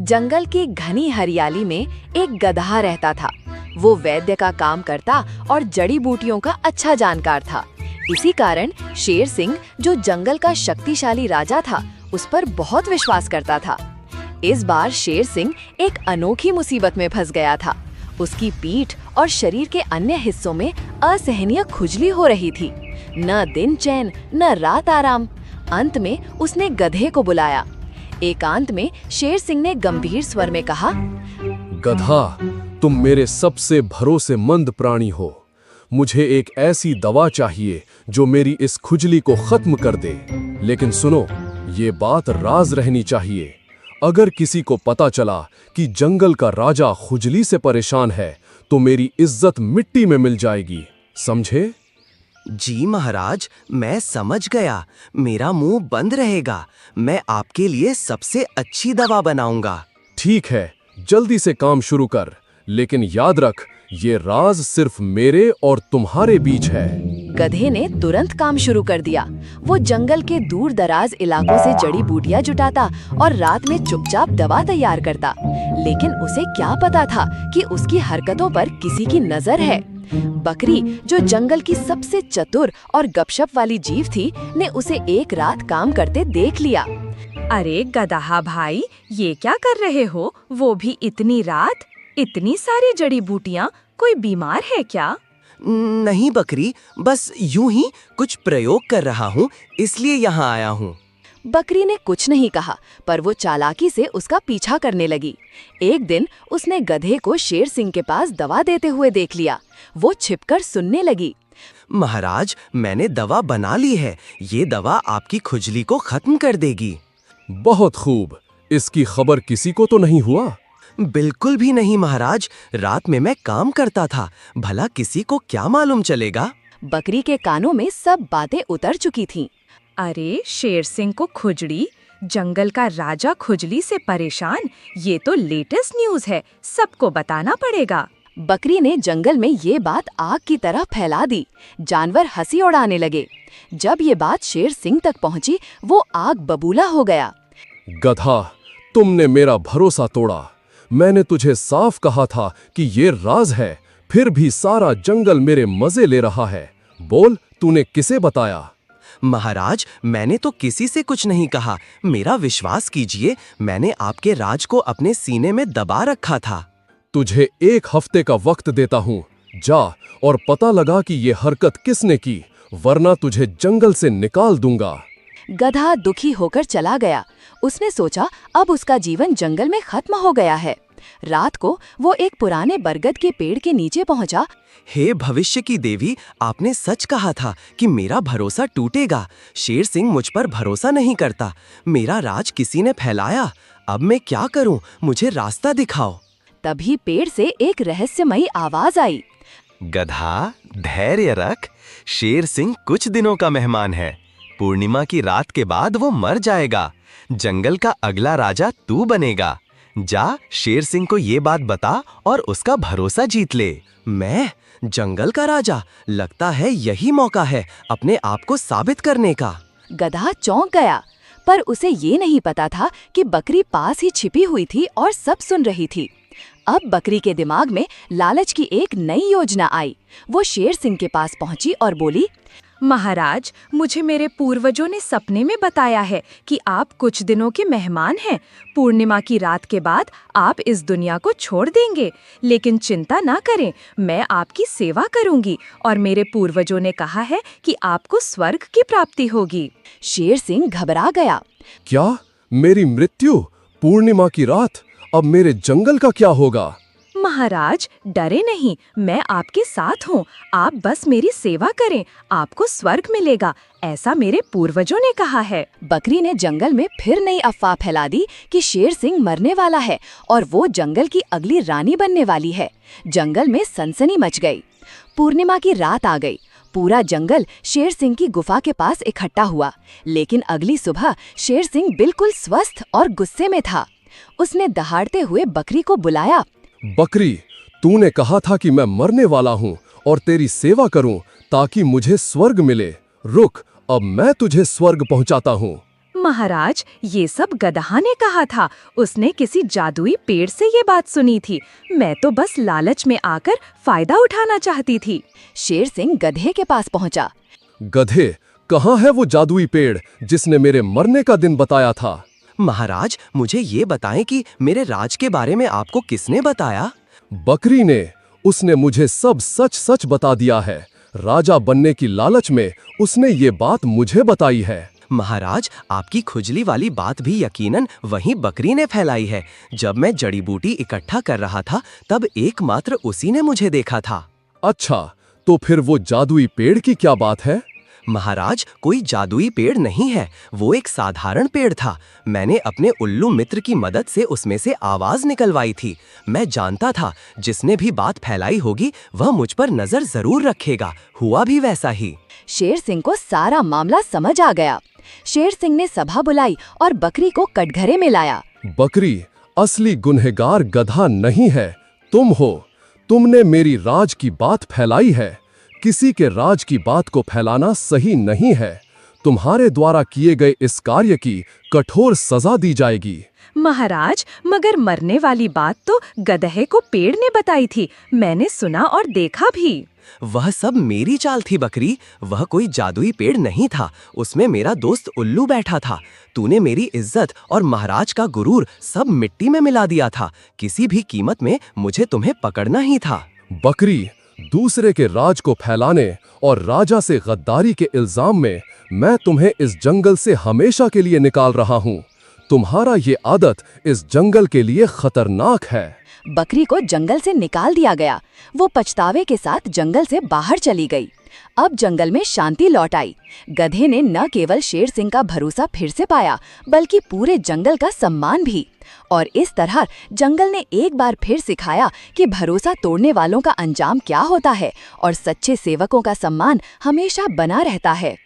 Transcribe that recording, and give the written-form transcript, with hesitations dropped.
जंगल की घनी हरियाली में एक गधा रहता था। वो वैद्य का काम करता और जड़ी बूटियों का अच्छा जानकार था। इसी कारण शेर सिंह, जो जंगल का शक्तिशाली राजा था, उस पर बहुत विश्वास करता था। इस बार शेर सिंह एक अनोखी मुसीबत में फंस गया था। उसकी पीठ और शरीर के अन्य हिस्सों में असहनीय खुजली हो रही थी। न दिन चैन, न रात आराम। अंत में उसने गधे को बुलाया। एकांत में शेर सिंह ने गंभीर स्वर में कहा, गधा, तुम मेरे सबसे भरोसेमंद प्राणी हो। मुझे एक ऐसी दवा चाहिए जो मेरी इस खुजली को खत्म कर दे। लेकिन सुनो, ये बात राज रहनी चाहिए। अगर किसी को पता चला कि जंगल का राजा खुजली से परेशान है, तो मेरी इज्जत मिट्टी में मिल जाएगी। समझे? जी महाराज, मैं समझ गया। मेरा मुंह बंद रहेगा। मैं आपके लिए सबसे अच्छी दवा बनाऊंगा। ठीक है, जल्दी से काम शुरू कर। लेकिन याद रख, ये राज सिर्फ मेरे और तुम्हारे बीच है। गधे ने तुरंत काम शुरू कर दिया। वो जंगल के दूर दराज इलाकों से जड़ी बूटियां जुटाता और रात में चुपचाप दवा तैयार करता। लेकिन उसे क्या पता था कि उसकी हरकतों पर किसी की नजर है। बकरी, जो जंगल की सबसे चतुर और गपशप वाली जीव थी, ने उसे एक रात काम करते देख लिया। अरे गदहा भाई, ये क्या कर रहे हो? वो भी इतनी रात, इतनी सारी जड़ी बूटियां। कोई बीमार है क्या? नहीं बकरी, बस यूं ही कुछ प्रयोग कर रहा हूँ, इसलिए यहाँ आया हूँ। बकरी ने कुछ नहीं कहा, पर वो चालाकी से उसका पीछा करने लगी। एक दिन उसने गधे को शेर सिंह के पास दवा देते हुए देख लिया। वो छिपकर सुनने लगी। महाराज, मैंने दवा बना ली है। ये दवा आपकी खुजली को खत्म कर देगी। बहुत खूब। इसकी खबर किसी को तो नहीं हुआ? बिल्कुल भी नहीं महाराज। रात में मैं काम करता था, भला किसी को क्या मालूम चलेगा। बकरी के कानों में सब बातें उतर चुकी थीं। अरे शेर सिंह को खुजली, जंगल का राजा खुजली से परेशान। ये तो लेटेस्ट न्यूज़ है, सबको बताना पड़ेगा। बकरी ने जंगल में ये बात आग की तरह फैला दी। जानवर हंसी उड़ाने लगे। जब ये बात शेर सिंह तक पहुंची, वो आग बबूला हो गया। गधा, तुमने मेरा भरोसा तोड़ा। मैंने तुझे साफ कहा था कि ये राज है, फिर भी सारा जंगल मेरे मजे ले रहा है। बोल, तूने किसे बताया? महाराज, मैंने तो किसी से कुछ नहीं कहा। मेरा विश्वास कीजिए, मैंने आपके राज को अपने सीने में दबा रखा था। तुझे 1 हफ्ते का वक्त देता हूँ। जा और पता लगा कि ये हरकत किसने की, वरना तुझे जंगल से निकाल दूंगा। गधा दुखी होकर चला गया। उसने सोचा अब उसका जीवन जंगल में खत्म हो गया है। रात को वो एक पुराने बरगद के पेड़ के नीचे पहुंचा। हे भविष्य की देवी, आपने सच कहा था कि मेरा भरोसा टूटेगा। शेर सिंह मुझ पर भरोसा नहीं करता। मेरा राज किसी ने फैलाया। अब मैं क्या करूं? मुझे रास्ता दिखाओ। तभी पेड़ से एक रहस्यमयी आवाज आई। गधा, धैर्य रख। शेर सिंह कुछ दिनों का मेहमान है। पूर्णिमा की रात के बाद वो मर जाएगा। जंगल का अगला राजा तू बनेगा। जा, शेर सिंह को ये बात बता और उसका भरोसा जीत ले। मैं जंगल का राजा? लगता है यही मौका है अपने आप को साबित करने का। गधा चौंक गया, पर उसे ये नहीं पता था कि बकरी पास ही छिपी हुई थी और सब सुन रही थी। अब बकरी के दिमाग में लालच की एक नई योजना आई। वो शेर सिंह के पास पहुंची और बोली, महाराज, मुझे मेरे पूर्वजों ने सपने में बताया है कि आप कुछ दिनों के मेहमान हैं। पूर्णिमा की रात के बाद आप इस दुनिया को छोड़ देंगे। लेकिन चिंता ना करें, मैं आपकी सेवा करूंगी और मेरे पूर्वजों ने कहा है कि आपको स्वर्ग की प्राप्ति होगी। शेर सिंह घबरा गया। क्या? मेरी मृत्यु? पूर्णिमा की रात? अब मेरे जंगल का क्या होगा? महाराज, डरे नहीं, मैं आपके साथ हूँ। आप बस मेरी सेवा करें, आपको स्वर्ग मिलेगा, ऐसा मेरे पूर्वजों ने कहा है। बकरी ने जंगल में फिर नई अफवाह फैला दी कि शेर सिंह मरने वाला है और वो जंगल की अगली रानी बनने वाली है। जंगल में सनसनी मच गई। पूर्णिमा की रात आ गई। पूरा जंगल शेर सिंह की गुफा के पास इकट्ठा हुआ। लेकिन अगली सुबह शेर सिंह बिल्कुल स्वस्थ और गुस्से में था। उसने दहाड़ते हुए बकरी को बुलाया। बकरी, तूने कहा था कि मैं मरने वाला हूँ और तेरी सेवा करूँ ताकि मुझे स्वर्ग मिले। रुक, अब मैं तुझे स्वर्ग पहुँचाता हूँ। महाराज, ये सब गदहा ने कहा था। उसने किसी जादुई पेड़ से ये बात सुनी थी। मैं तो बस लालच में आकर फायदा उठाना चाहती थी। शेर सिंह गधे के पास पहुंचा। गधे, कहाँ है वो जादुई पेड़ जिसने मेरे मरने का दिन बताया था? महाराज, मुझे ये बताएं कि मेरे राज के बारे में आपको किसने बताया? बकरी ने। उसने मुझे सब सच सच बता दिया है। राजा बनने की लालच में उसने ये बात मुझे बताई है। महाराज, आपकी खुजली वाली बात भी यकीनन वही बकरी ने फैलाई है। जब मैं जड़ी बूटी इकट्ठा कर रहा था तब एकमात्र उसी ने मुझे देखा था। अच्छा, तो फिर वो जादुई पेड़ की क्या बात है? महाराज, कोई जादुई पेड़ नहीं है, वो एक साधारण पेड़ था। मैंने अपने उल्लू मित्र की मदद से उसमें से आवाज निकलवाई थी। मैं जानता था जिसने भी बात फैलाई होगी वह मुझ पर नजर जरूर रखेगा। हुआ भी वैसा ही। शेर सिंह को सारा मामला समझ आ गया। शेर सिंह ने सभा बुलाई और बकरी को कटघरे में लाया। बकरी, असली गुनहगार गधा नहीं है, तुम हो। तुमने मेरी राज की बात फैलाई है। किसी के राज की बात को फैलाना सही नहीं है। तुम्हारे द्वारा किए गए इस कार्य की कठोर सजा दी जाएगी। महाराज, मगर मरने वाली बात तो गधे को पेड़ ने बताई थी। मैंने सुना और देखा भी। वह सब मेरी चाल थी बकरी। वह कोई जादुई पेड़ नहीं था। उसमें मेरा दोस्त उल्लू बैठा था। तूने मेरी इज्जत और महाराज का गुरूर सब मिट्टी में मिला दिया था। किसी भी कीमत में मुझे तुम्हें पकड़ना ही था। बकरी, दूसरे के राज को फैलाने और राजा से गद्दारी के इल्जाम में मैं तुम्हें इस जंगल से हमेशा के लिए निकाल रहा हूँ। तुम्हारा ये आदत इस जंगल के लिए खतरनाक है। बकरी को जंगल से निकाल दिया गया। वो पछतावे के साथ जंगल से बाहर चली गई। अब जंगल में शांति लौट आई। गधे ने न केवल शेर सिंह का भरोसा फिर से पाया, बल्कि पूरे जंगल का सम्मान भी। और इस तरह जंगल ने एक बार फिर सिखाया कि भरोसा तोड़ने वालों का अंजाम क्या होता है और सच्चे सेवकों का सम्मान हमेशा बना रहता है।